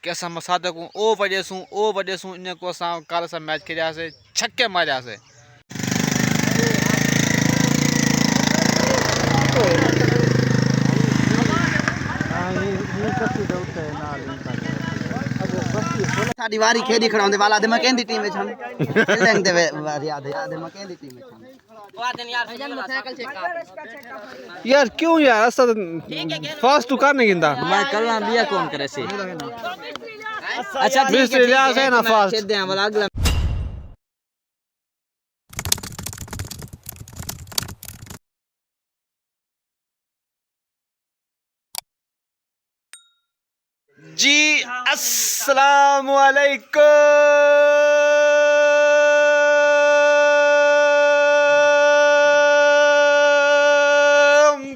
कि असां मसाद को ओ वजह सू इन को असां कल असां मैच खेलियासीं, छक्के मारियासीं। साडी वारी खेदी खड़ाउंदे वाला दे मकेंदी टीम में छन खेलंग दे याद है मकेंदी टीम में छन यार क्यों यार असा फास्ट टू करने गिंदा मैं करना बिया कौन करे से अच्छा ठीक है लिया है ना फास्ट खेद दे वाला अगला जी अस्सलाम वालेकुम।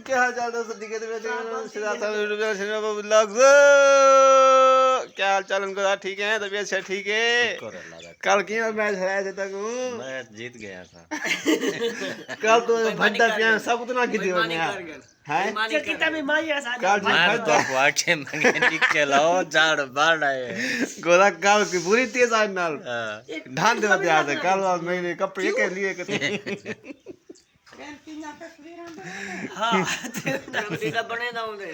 क्या हाल चाल दोस्तों? क्या हाल चाल उनको? ठीक है, तबीयत से ठीक है? कल की मैच हराया थे तक मैं जीत गया था। कल तो भड्डा पिया सब उतना गिद्दी बने यार है गोदा काल की पूरी तेज आज नाल ढान देवते आज कल मैंने कपड़े के लिए हां तेरा बने दाऊंदे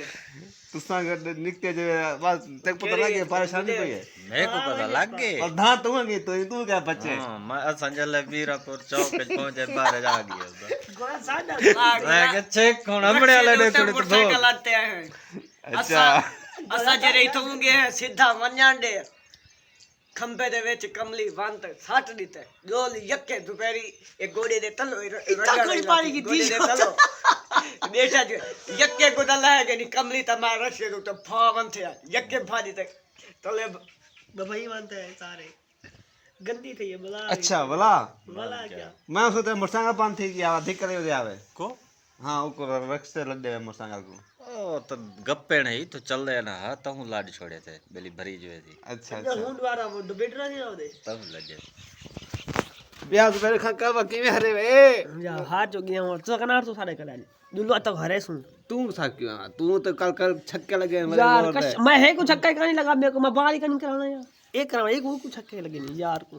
तुसा निकते जो बस तक पता लगे परेशानी कोई है मेरे को पता लग गए और धा तू गई तो तू क्या बच्चे हां मैं संजय वीरापुर चौक पे पहुंचे बाहर जा गया मैं के चेक कौन हमने वाले थोड़े तो चलाते हैं अच्छा असा जरे इथों गए सीधा वन्याडे खंबे दे विच कमली वंत सट दीते गोली यक्के दुपहरी एक गोड़े दे तलो रगड़ पानी की दी दे तलो देशा जो यक्के को दला है कि कमली तमा रशे तो फावन थे यक्के फादी तक तले बबई वंत है सारे गंदी थी ये बला अच्छा बला क्या मैं सोचता मोटरसाइकिल पान थी कि आवा दिक्कत हो जावे को हां ऊपर रख से लड्डे मोटरसाइकिल को ओ तो गप्पे नहीं तो चल रहे ना तो हूं लाड छोड़े थे बेली भरी जो थी अच्छा अच्छा हुंड वाला वो बेटरा नहीं होदे तब लगे ब्याह तो मेरे खा का की में हरे वे जा हाथ जो गया और तो कनार तो सारे करा दुल्लो तो घरे सु तू था क्यों तू तो कल छक्के लगे यार मैं है को छक्का नहीं लगा मेरे को मैं बाल ही नहीं कराना यार एक कराना एक को छक्के लगे नहीं यार को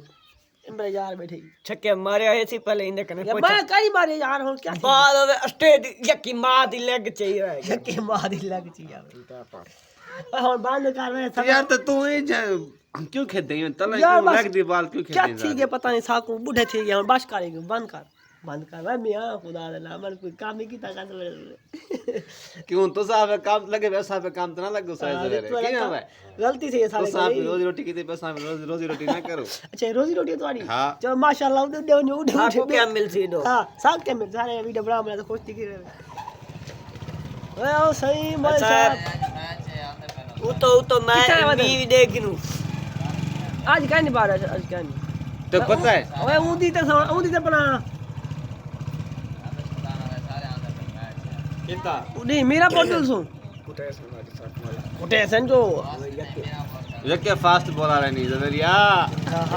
मेरे यार बैठे छक्के मारे ऐसे पहले इने कने मैं कई मारे यार हो क्या बाल स्टेट यकी मार दी लग चाहिए यकी मार दी लग चाहिए और बाल कर रहे सब यार तो तू ही क्यों खेद रही है तले क्यों लग दी बाल क्यों खेद क्या ठीक है पता नहीं साकू बूढ़े थे ये बस करेंगे बंद कर मैं मियां खुदा ना मन कोई काम ही की ताकत क्यों तो साहब काम लगे वैसा पे काम तो ना लगे साइज रे क्या है गलती से ये सारे तो साहब रोजी रोटी की ते बस रोजी रोटी ना करो अच्छा रोजी रोटी तुम्हारी हां चलो माशाल्लाह दे आपको क्या मिल सी दो हां सब क्या मिल सारे वीडियो बना मैं तो खुश थी कि ओए ओ सही मैं साहब वो तो मैं भी देखनु आज क्या नहीं बार आज क्या नहीं तो पता है ओए ऊंधी ते बना कितना नहीं मेरा बोतल सो कोटेशन जो ये क्या फास्ट बोला रहे नहीं जरिया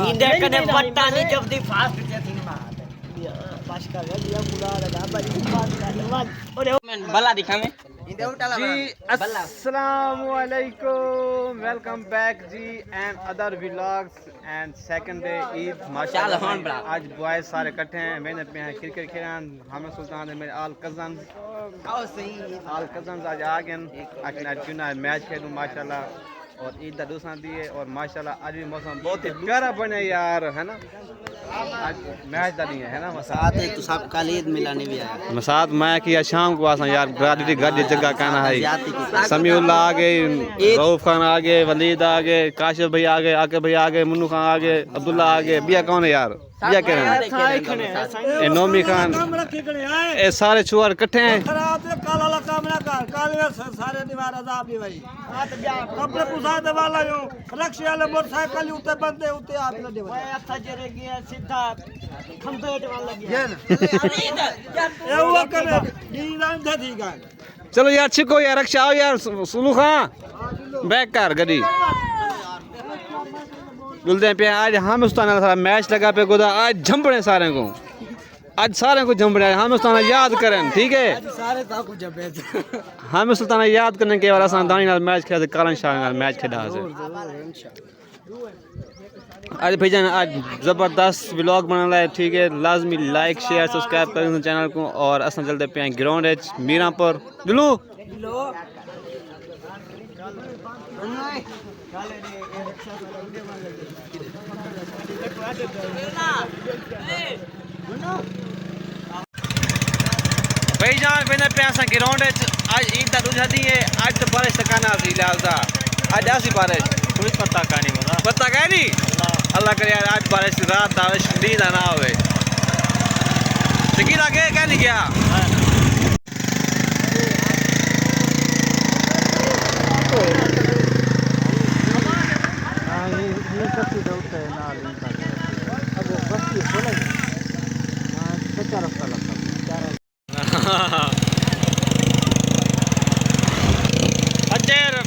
ये देख कने पट्टा नहीं जब दी फास्ट थे थी बात पास कर दिया पूरा लगा बड़ी बात कर और बल्ला दिखा में जी अस्सलाम वालेकुम वेलकम बैक जी and other vlogs and second day Eid माशाल्लाह आज बॉयज सारे इकट्ठे हैं मेहनत में हैं क्रिकेट खेलन हमें सुल्तान है मेरे ऑल कजन आज आ गए आज चुना मैच खेलूं माशाल्लाह और ईद का दूसरा दी है और माशाल्लाह आज भी मौसम बहुत ही प्यारा बने यार है ना आज मैच का नहीं है ना साथ है तो सब कल ईद मिलाने भी आया मसाद मैं किया शाम को आसा यार गाड़ी जगह कहना है समीउल्लाह आ गए रऊफ खान आ गए वलीद आ गए काशिफ भाई आ गए आके भाई आ गए मुन्नू खान आ गए अब्दुल्ला आ गए बिया कौन है यार बिया कह रहे नोमी खान ये सारे छुआर इकट्ठे हैं सारे निवार आजाब भी भाई कपड़े पुसा दे वाला यो रक्शे वाले मोटरसाइकिल उते बंदे उते आप न दे भाई अच्छा जरे गया सीधा खंबे वाला ये ना ये वो करे दीवान थे ठीक है चलो यार छिको यार रक्षा आओ यार सुनू खां बैक कर गड्डी बोलते हैं पे आज हम उस्तान सारा मैच लगा पे गोदा आज झंपड़े सारे को आज सारे को जम रहे हम सुल्ताना याद करें ठीक है सारे ताकू जबे हम सुल्ताना याद करने के बाद असां दानी नाल मैच खेल करण शाह नाल मैच खेड़ा से आज भाईजान आज ज़बरदस्त व्लॉग बनाना है ठीक है लाजमी लाइक शेयर सब्सक्राइब करें चैनल को और असां चलते पे ग्राउंड मीरापुर दिलू भाईजान पे पे असां ग्राउंड आज ईद दा दूजा दी है आज तो बारिश तकाना सी लालदा आज आसी बारिश कोई पता का नहीं मगा पता क्या नहीं अल्लाह करे यार आज बारिश रात बारिश नींद ना होवे शकील आगे क्या नहीं गया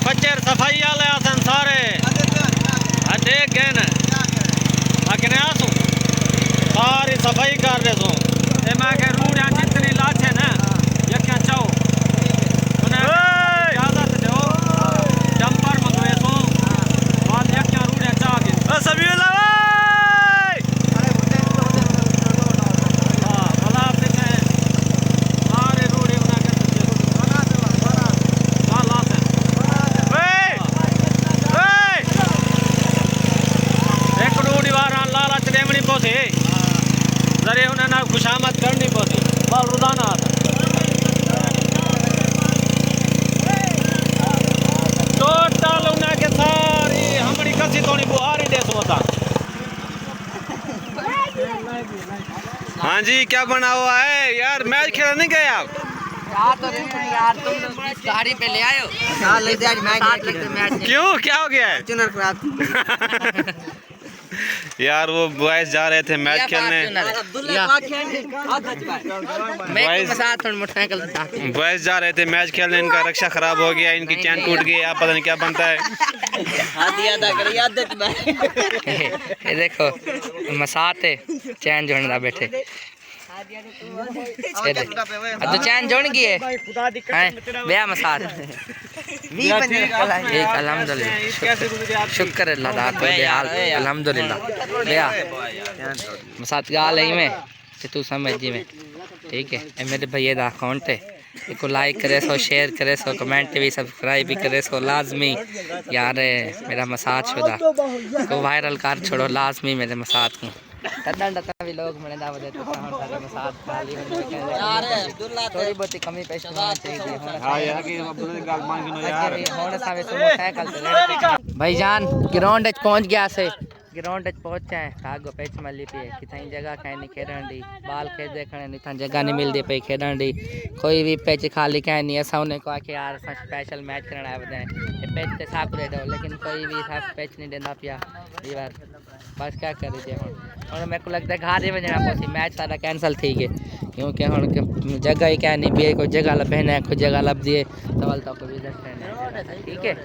फजर सफाई वाले आसन सारे देख गए न आखने आसू सारी सफाई कर दे सो ए मैं के रूड़ियां जितनी लाछे न यक्या चाओ उन्हें इजाजत दो जंपर मंगवे सो बाद यक्या रूड़ियां चा के ओ सभी भाई हां भला पे सारे रूड़े उना के ला से जरे उन्हें खुशामद करनी पड़ती बाल रोजाना आता टोटल उन्हें के सारी हमारी कसी थोड़ी बुहारी देश होता हाँ जी क्या बना हुआ है यार मैच खेला नहीं गए आप यार तुम गाड़ी पे ले आयो क्यों क्या हो गया है यार वो बॉयज जा रहे थे मैच खेलने बॉयज जा रहे थे मैच खेलने इनका रक्षा खराब हो गया इनकी चैन टूट गई आप पता नहीं क्या बनता है ये देखो मसाते चैन जोड़ना बैठे तो चैन जोड़ गई है बेया मसात एक अल्हम्दुलिल्लाह शुक्र अल्लाह तो अल्हम्दुलिल्लाह बेया मसात गाल है में ते तू समझ जी में ठीक है ए मेरे भैया दा अकाउंट है इसको लाइक करे सो शेयर करे सो कमेंट भी सब्सक्राइब भी करे सो लाजमी यार मेरा मसाज शुदा को वायरल कर छोड़ो लाजमी मेरे मसाज को भी लोग मैंने दावत देते सारे मसाज खाली यार थोड़ी बहुत कमी पेश होनी चाहिए हां यार कि अब्दुल गाल मान के यार होने सावे सो साइकिल से भाईजान ग्राउंड च पहुंच गया से ग्राउंड च पहुंचा है आगो पैच मली पे किथाई जगह कहीं नहीं खेडण दी बाल खेल देखने नहीं था जगह नहीं मिलती पे खेडण दी कोई भी पैच खाली कहीं नहीं ऐसा उन्हें कहा कि यार स्पेशल मैच करना है बताएं ये पैच ते साफ दे दो लेकिन कोई भी साफ पैच नहीं देना पिया ये बस क्या कर दीजिए और मेरे को लगता है घर ही बजना पसी मैच सारा कैंसल थी गए क्योंकि हम जगह ही क्या नहीं भी कोई जगह लभे ना कोई जगह लभ दिए सवाल तो कोई विजिट करना ठीक है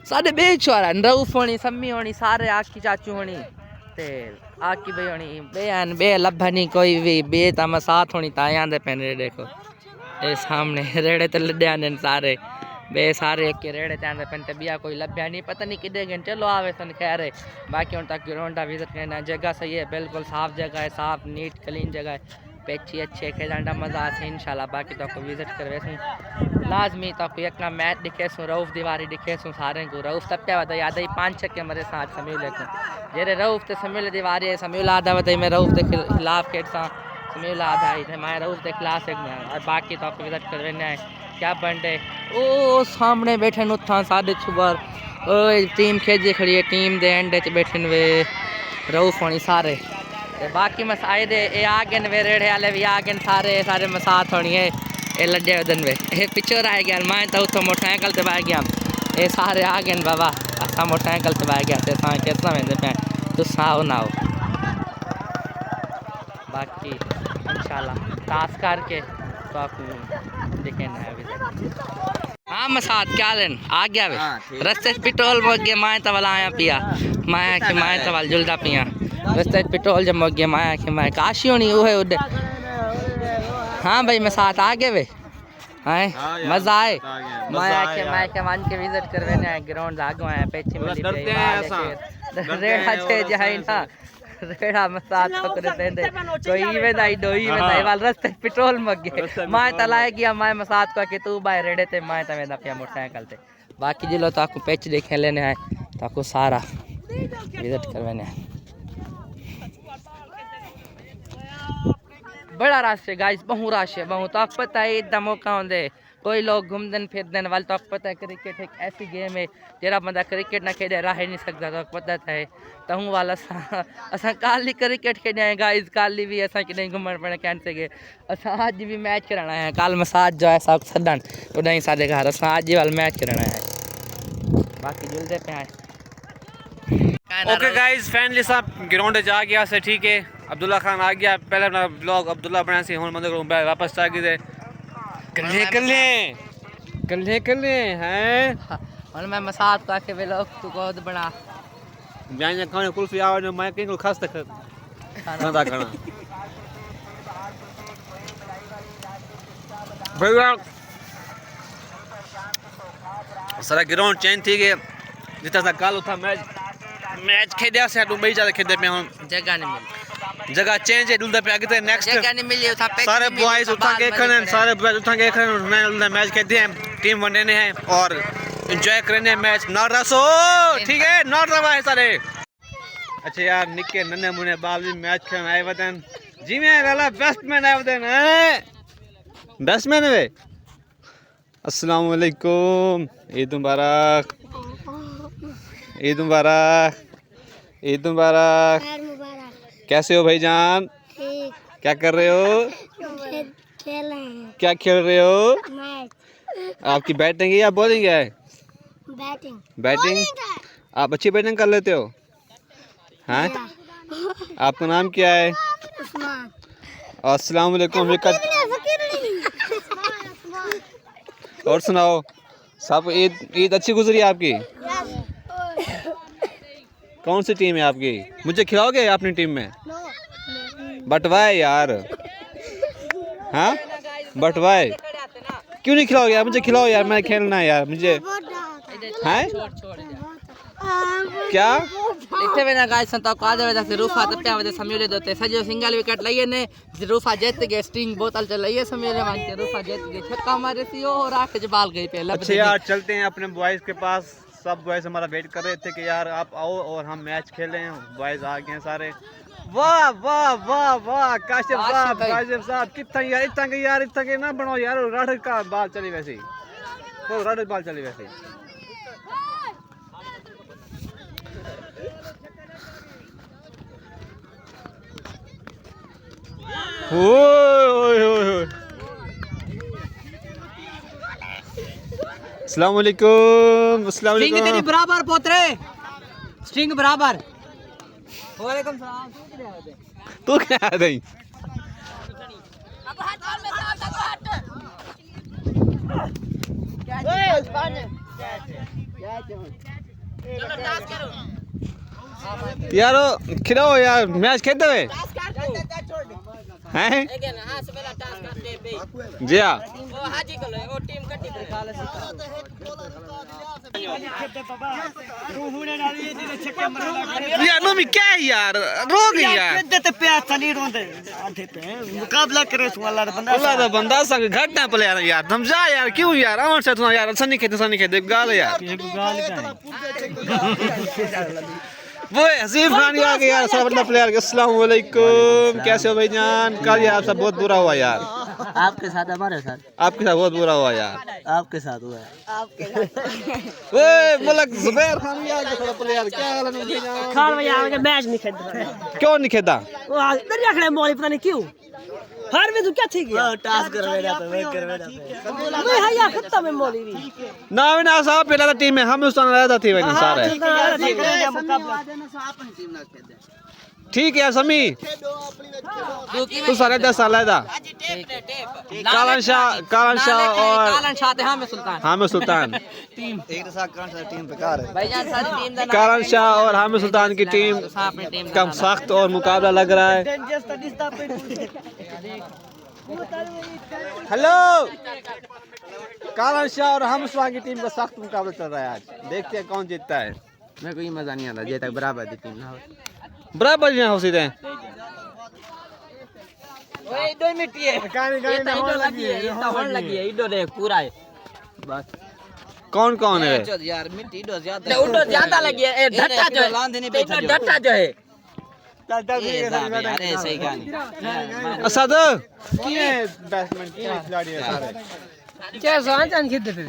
साढ़े बेच वाला रऊफ होनी सम्मी होनी सारे आग की चाचू होनी ते आग की बे होनी बेन बे लभनी कोई भी बे तम साथ होनी ताया दे पेने देखो ये सामने रेड़े ते लड्डे आने सारे बे सारे एक के रेड़े ते आंदे पेन ते बिया कोई लभ्या नहीं पता नहीं किदे घंटे चलो आवे सन खैर है बाकी उन तक ग्राउंड विजिट करना जगह सही है बिल्कुल साफ जगह है साफ नीट क्लीन जगह है पेची अच्छे खेलने मज़ा आसे इंशाल्लाह बाकी तो विजिट करवे सू लाजमी तो एक मैच दिखे सू रऊफ दीवारी दिखे सू सारे को रऊफ तब क्या बता याद ही 5-6 के मरे साथ समील को जेरे रऊफ ते समील दीवारी है समील आधा बताई मैं रऊफ के खिलाफ खेल सा समील आधा ही मैं रऊफ के खिलाफ एक और बाकी तो विजिट करवे ना क्या बनते ओ सामने बैठे नुथा साढ़े छुबर ओ टीम खेजी खड़ी है टीम दे एंड च बैठे वे रऊफ होनी सारे बाकी मसाए दे ए आ गए वे रेड़े वाले भी आ गए सारे मसात होनी है ये लड्डे उदन वे ये पिछोर आ गया मैं तो उतो मोटरसाइकिल से बह गया ये सारे आ गए बाबा असा मोटरसाइकिल से बह गया सा कितना वेंदे पे तुसा आओ ना आओ बाकी इंशाल्लाह तास करके तो आप देखें ना अभी हाँ मसाद क्या लेन आ गया वे रास्ते पेट्रोल हो गया मैं तवल आया पिया मैं कि मैं तवल जुलदा पिया रस्ते पेट्रोल जम गया माया के मैं काशी होनी वो है उधर। हाँ भाई मैं साथ आ गए वे हैं मजा आए माया के मान के विजिट करवाने आए ग्राउंड आगे आए पीछे मिली रेड़ा छे जाए ना रेड़ा में साथ पकड़े देंदे कोई में दाई दोई में दाई वाल रस्ते पेट्रोल मग गए मैं तलाए गया मैं साथ को के तू भाई रेड़े ते मैं तवे दा पे मोटरसाइकिल ते बाकी जिलो ताको पैच देखे लेने आए ताको सारा विजिट करवाने आए। बड़ा रश है गाइस बहु रश है बहु तो पता है इतना मौका होंदे कोई लोग घूमदन फिरदन वाल तो पता है क्रिकेट एक ऐसी गेम है जेरा बंदा क्रिकेट ना खेले रह नहीं सकता तो पता है तो हूँ वाला असा काली क्रिकेट खेले हैं गाइस काली भी ऐसा कि नहीं घूमन पड़े कैन से गए असा आज भी मैच कराना है काल में साथ जो है सब सदन तो नहीं सादे घर असा आज ही वाला मैच कराना है बाकी जुलते पे आए। ओके गाइस फाइनली सब ग्राउंड जा गया से ठीक है अब्दुल्ला खान आ गया पहले अपना ब्लॉग अब्दुल्ला बना से हुन मंदिर वापस आ गए कल्ले हैं और मैं मसाद का के ब्लॉग तू को बना जाने खाने कुल्फी आवे ने मैं किंग खास तक खाना खाना भैया सारा ग्राउंड चेंज थी गए जितना सा काल था मैच खेदे से तू बई ज्यादा खेदे में हम जगह नहीं मिली जगह चेंज है दूल्हा पे आगे नेक्स्ट जगह नहीं मिली था सारे बॉयज उठा के खनन सारे बॉयज उठा के खनन नया मैच खेलते हैं टीम बनने हैं और एंजॉय करने हैं मैच नॉट रसो ठीक है नॉट रवा है सारे। अच्छा यार निक्के नन्हे मुन्ने बाल भी मैच खेलने आए वतन जी में वाला बैट्समैन आए वतन बैट्समैन है अस्सलाम वालेकुम ईद मुबारक ईद मुबारक ईद मुबारक कैसे हो भाईजान क्या कर रहे हो खेल रहे हैं क्या खेल रहे हो मैच आपकी बैटिंग है या बॉलिंग है बैटिंग आप अच्छी बैटिंग कर लेते हो हाँ आपका नाम क्या है उस्मान अस्सलाम वालेकुम और सुनाओ सब ईद अच्छी गुजरी आपकी कौन सी टीम है आपकी मुझे खिलाओगे अपनी टीम में बटवाए यार हाँ बटवाए क्यों नहीं खिलाओगे यार मुझे खिलाओ यार मैं खेलना है यार मुझे हैं क्या इतने में ना गाइस संता को आधे वजह से रूफा तप्पे वजह समीले दोते सजो सिंगल विकेट लिए ने रूफा जीत गए स्टिंग बोतल चलाइए समीले मान के रूफा जीत गए छक्का मारे सी और आठ बाल गई पे अच्छा यार चलते हैं अपने बॉयज के पास सब बॉयज हमारा वेट कर रहे थे कि यार आप आओ और हम मैच खेलें बॉयज आ गए हैं सारे वाह वाह वाह वाह काशिफ साहब कितना यार इतना के ना बनाओ यार रड का बाल चली वैसे ही तो रड बाल चली वैसे ही अस्सलाम वालेकुम अस्सलाम वालेकुम तेरी बराबर पोतरे स्ट्रिंग बराबर वालेकुम सलाम तू क्या है नहीं यारो खिलाओ यार मैच खेलते हुए हैं जी हाँ यार मम्मी क्या है यार रो गई यार मुकाबला करे अल्लाह दा बंदा संग घटना पले यार समझा यार क्यों यार अमर से तू यार सनी खेते गाल यार वो हसीफ खान आ गया यार सब प्लेयर अस्सलाम वालेकुम कैसे हो भाईजान कल यार सब बहुत बुरा हुआ यार आपके साथ हमारे साथ आपके साथ बहुत बुरा हुआ यार आपके साथ हुआ है ओए मलक जुबैर खान भी आ गया सब प्लेयर क्या हाल है भाईजान खान भैया आगे मैच नहीं खेलता क्यों नहीं खेदा वो दरिया खड़े मौली पता नहीं क्यों हर में तू क्या थी गया टास्क कर रहा था वेट कर रहा था मैं हया खत्म है मौली भी ना ना साहब पहला टीम में हम उस तरह रहता थी भाई सारे ठीक है समी तू साले 10 साल है कालन शाह और हामिद सुल्तान कालन शाह और हामिद सुल्तान की टीम का सख्त और मुकाबला लग रहा है। हेलो कालन शाह और हामिद सुल्तान की टीम का सख्त मुकाबला चल रहा है आज। देखते हैं कौन जीतता है। मेरे को ये मजा नहीं आता जे तक बराबर दी टीम ना हो बराबर यहाँ हो सीधे ओए दो मिनट ये होने लगी है इधर देख पूरा है बस कौन कौन है यार मिट्टी इधर ज्यादा लगी है ए डट्टा जो है डट्टा जो है अरे सही कहानी असद किए बैट्समैन किए खिलाड़ी है सारे 600 अंचन खेलते थे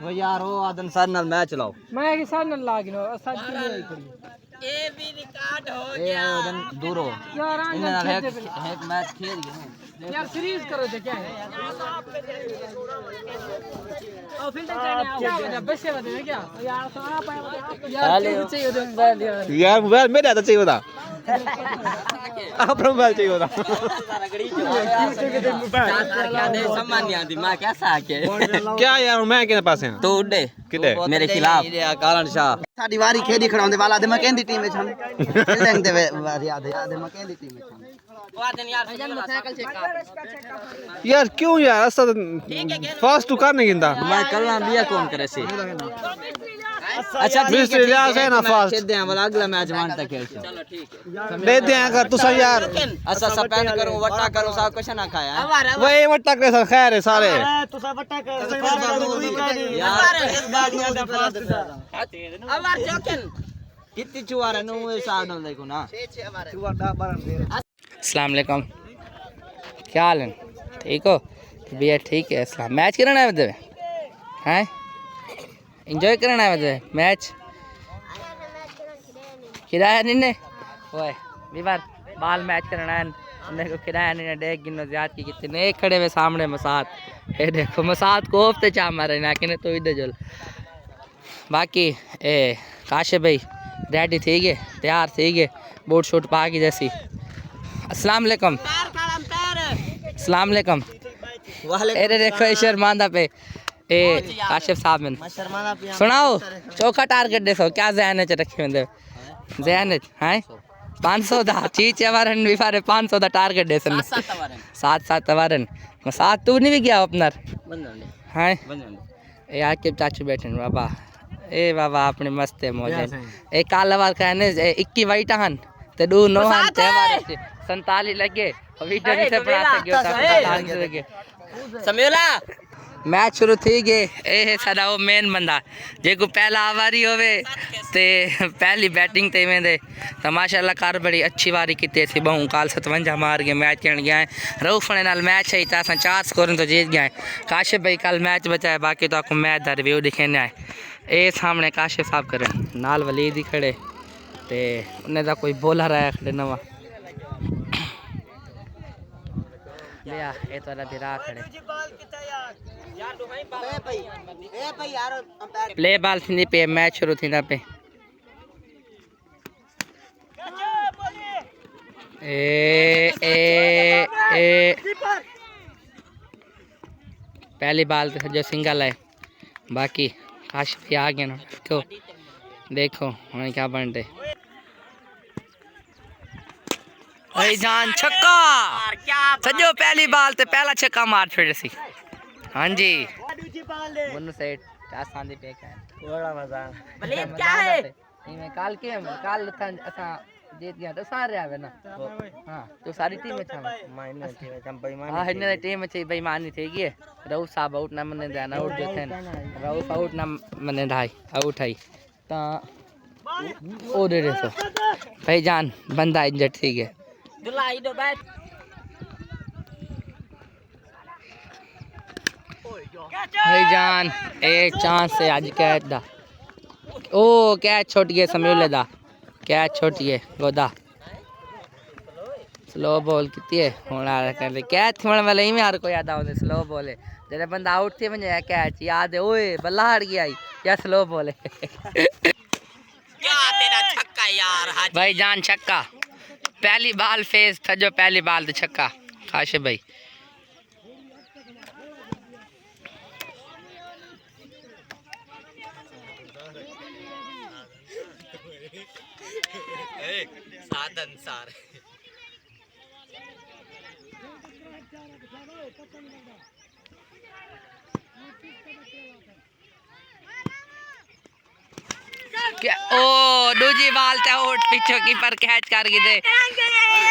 वो यार वो आदन सर नाल मैच लाओ मैं के साथ न लागिनो असद की नहीं करी ए भी रिकॉर्ड हो गया ए आदन दूर हो यार इन्हें एक मैच खेल गए यार सीरीज करो तो क्या है और फिल्टर करने आओ बस बता क्या यार सारा पाए यार चाहिए तो मोबाइल यार मोबाइल मेरे आता चाहिए था अपना मोबाइल चाहिए होता सम्मान नहीं आती मैं कैसा आके क्या यार मैं किने पास है तो उड़े किते मेरे खिलाफ कालन शाह साडी वारी खेदी खड़ाउंदे वाला दे मैं कहंदी टीम में छन खेलंग दे याद है मैं कहंदी टीम में छन यार क्यों यार असद फास्ट टू करने गिंदा मैं करना लिया कौन करे से अच्छा मिस्टर इलियास है ना फास्ट खेल दे वाला अगला मैच मान तक खेल चलो ठीक है दे दे अगर तू सही यार अच्छा सस्पेंड करूं वट्टा करूं सब कुछ ना खाया वही वट्टा के साथ खैर है सारे तू सब बट्टा कर यार इस गाड़ियां दा फास्ट अमर जोकन कितनी चुआरा नो हिसाब ना देखो ना अस्सलाम वालेकुम क्या हाल है ठीक हो भैया ठीक है अस्सलाम मैच करना है बदे हैं एंजॉय करना है बदे मैच किराया नहीं ने ओए बीमार बाल मैच करना है उन्हें को किराया नहीं देख गिनो ज्यादा की कितने खड़े हुए सामने मसाद ये देखो मसाद को हफ्ते चा मारे ना कि तो इधर जल बाकी ए काशे भाई रेडी थी गए तैयार थी गए बोट शूट पा की जैसी अस्सलाम वालेकुम अस्सलाम वालेकुम अरे देखो शर्मांदा पे ए काशिफ साहब में सुनाओ चौका टारगेट देखो क्या जहन है रखे होंगे जहन है 500 दा चीज वारन भी फारे 500 दा टारगेट दे सन 7 वारन साथ तू नहीं भी गया अपना हैं ए आके चाचू बैठे बाबा ए बाबा अपने मस्त है मौज ए काला वाल कहने 21 वाइट हन ते दो नो हन ते हमारे 47 लगे वीडियो नहीं से बना सके समेला मैच शुरू थी गए ए साडा वो मेन बंदा जेको पहला आवारी होवे ते पहली बैटिंग ते में दे तो माशाल्लाह कार बड़ी अच्छी वारी की थी बहु काल 57 मार गए मैच खेल गया है रऊफने नाल मैच है तो 4 स्कोर तो जीत गए काशिफ भाई कल मैच बचाए बाकी तो आपको मैच दा रिव्यू दिखाने आए ए सामने काशिफ साहब करे नाल वलीद ही खड़े ते उन्हें दा कोई बॉलर आया खड़े नवा भैया ए तो बिरा खड़े प्ले बॉल थी पे मैच शुरू थी ना पे ए ए ए पहली बॉल पे जो सिंगल है बाकी काशिफ आ गया ना तो देखो हमें क्या बन रहे जान छक्का सजो पहली बाल ते पहला छक्का मार छोड़े सी हाँ जी बुनु सेट आसान दी पेक है बड़ा मजा भले क्या है इनमें काल के काल असा जीत गया तो सारे आवे ना हां तो सारी टीम में था माइनर टीम में हम बेईमान हां इन्हें टीम में बेईमानी थी गई रऊफ साहब आउट ना मने देना आउट देते रऊफ आउट ना मने ढाई आउट है ता ओ दे सो भाई जान बंदा इंजर्ड थी गया दुलाई दो बैट भाईजान एक चांस से आज कैच दा ओ कैच छोड़ गया समीउल्ले दा कैच छोड़ गया गोदा स्लो बॉल कितनी है होना कर ले कैच होने वाला ही में हर कोई याद आवे स्लो बॉल है जब बंदा आउट थी वने कैच याद है ओए बल्ला हट गया क्या स्लो बॉल है क्या तेरा छक्का यार भाईजान छक्का पहली बाल फेस था जो पहली बाल तो छक्का काशिफ भाई। साधन सार क्या ओ दूजी बाल ते आउट पीछे कीपर कैच कर गई थे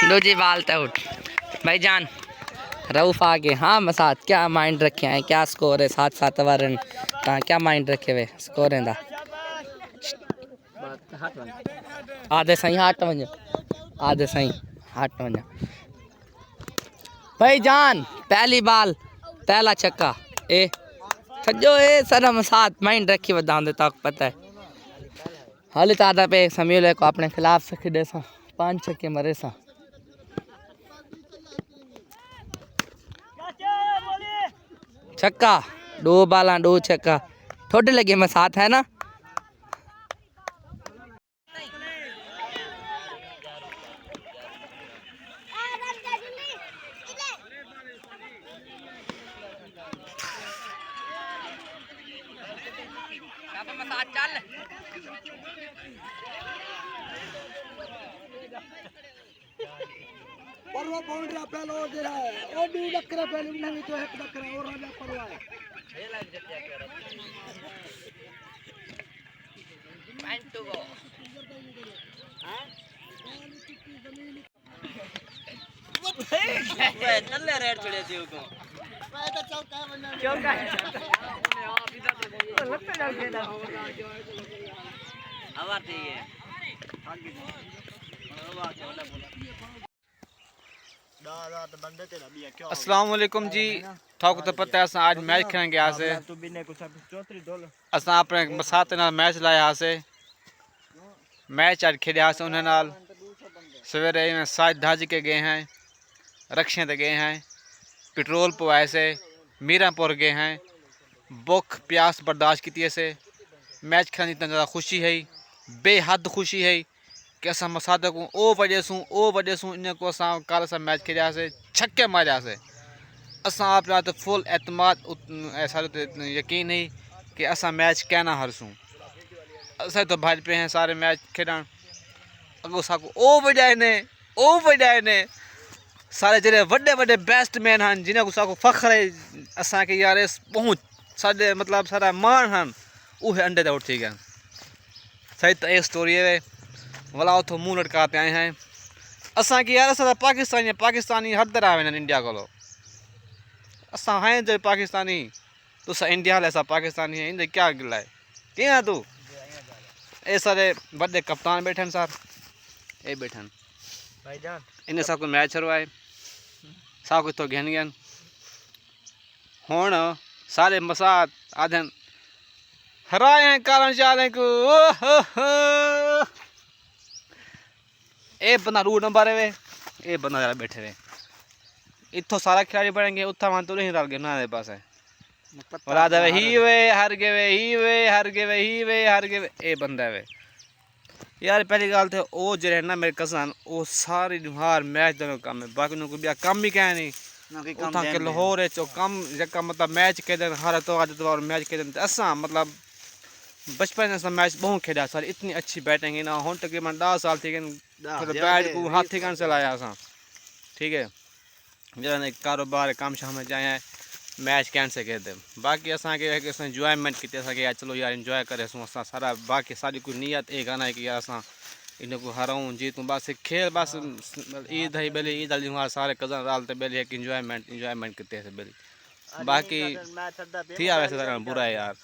दूजी बाल ते आउट भाईजान। रऊफ आगे हाँ मसाद क्या माइंड रखे हैं क्या स्कोर है 7-7 रन कहाँ क्या माइंड रखे हुए स्कोर है दा आधे सही हाट वञो आधे सही हाट वञो भाईजान। पहली बाल पहला छक्का ए सजो ए सरम साथ माइंड रखी वधांदे तक पता है हाल आधा पे समील को अपने खिलाफ से खेडे सा 5 छक्के मरे सा। छक्का 2 बाला 2 छक्का थोड़े लगे मैं साथ है ना। परवा बाउंड्री पहले और दे रहा है और 2 डकरा पहले नहीं तो 1 डकरा और राजा परवा है नल्ले रेड चढ़े थी को चौका आवाज थी ये अस्सलाम वालेकुम जी। थाको तो पता है असां आज मैच खेलण गया से असां अपने बरसात नाल मैच लाया से मैच आज खेलिया से उन्हें नाल सवेरे में 7 ढाजी के गए हैं रक्षे ते गए हैं पेट्रोल पवाए से मीरापुर गए हैं भुख प्यास बर्दाश्त की से मैच खेलने इतना ज़्यादा खुशी है बेहद खुशी है कि असां मसाद को ओ वजह सूं इन को असां कल असां मैच खेलिया से छक्के मारिया से असां आप तो फुल एतमाद ऐसा यकीन है कि असां मैच क्या ना हारसूं असां तो भाज पे हैं सारे मैच खेडण अगो साको ओ वजह ने सारे जड़े वड्डे वड्डे बैट्समैन हैं जिन्हें को साको फख्र है असां के यार इस पहुंच साडे मतलब सारा मान हैं उहे अंडे ते उठ गए सही तो ये स्टोरी है वाला उतो मुँह लटकाते आए हैं असा की यार असा पाकिस्तानी हर तरह आवे इंडिया को असा हैं जो पाकिस्तानी तुसा इंडिया ऐसा पाकिस्तानी है इंदे क्या गिला है क्या तू ये सारे बड़े कप्तान बैठन सर ये बैठन भाईजान इन्हें सब को मैच हरवाए सब कुछ तो घेन गए हुण सारे मसाद आधन हराए हैं कारण चाले को ए बंदा रूट नंबर है ये बंदा जरा बैठे हुए इतो सारा खिलाड़ी बढ़ेंगे उत्था मान तो नहीं रल गए ना पास है बता दे ही वे हर गए ए बंदा वे यार पहली गल तो वो जो ना मेरे कसन वो सारी हार मैच दोनों कम है बाकी को भी कम ही क्या नहीं उठा के लाहौर है चो कम जगह मतलब मैच के दिन हर तो मैच के दिन असा मतलब बचपन में मैच बहुत खेड़ा सर इतनी अच्छी बैटिंग है ना हूँ तकरीबन 10 साल थी बैट को हाथी कन से लाया असा ठीक है जरा कारोबार काम शाम में जाए मैच कैंसिल कर दे बाकी असा के इंजॉयमेंट की यार चलो यार इंजॉय करे सारा बाकी सारी कोई नियत एक आना है कि यार असा इन को हराऊँ जीतूँ बस खेल बस ईद है बेली ईद अली सारे कजन रालते बेली एक इंजॉयमेंट करते हैं बेली बाकी थी वैसे बुरा है यार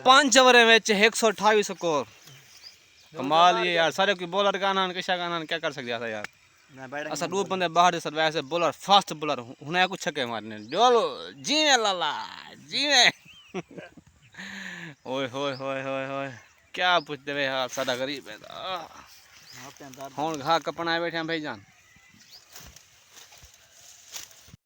5 ओवर में 128 स्कोर कमाल ये यार सारे कोई बॉलर का आना किसा का आना क्या कर सकते था यार असा 2 बंदे बाहर से वैसे बॉलर फास्ट बॉलर हुने कुछ छक्के मारने डोलो जीवे लाला जीवे ओए होए क्या पूछते वे यार सादा गरीब है हुन घा कपना बैठे भाईजान।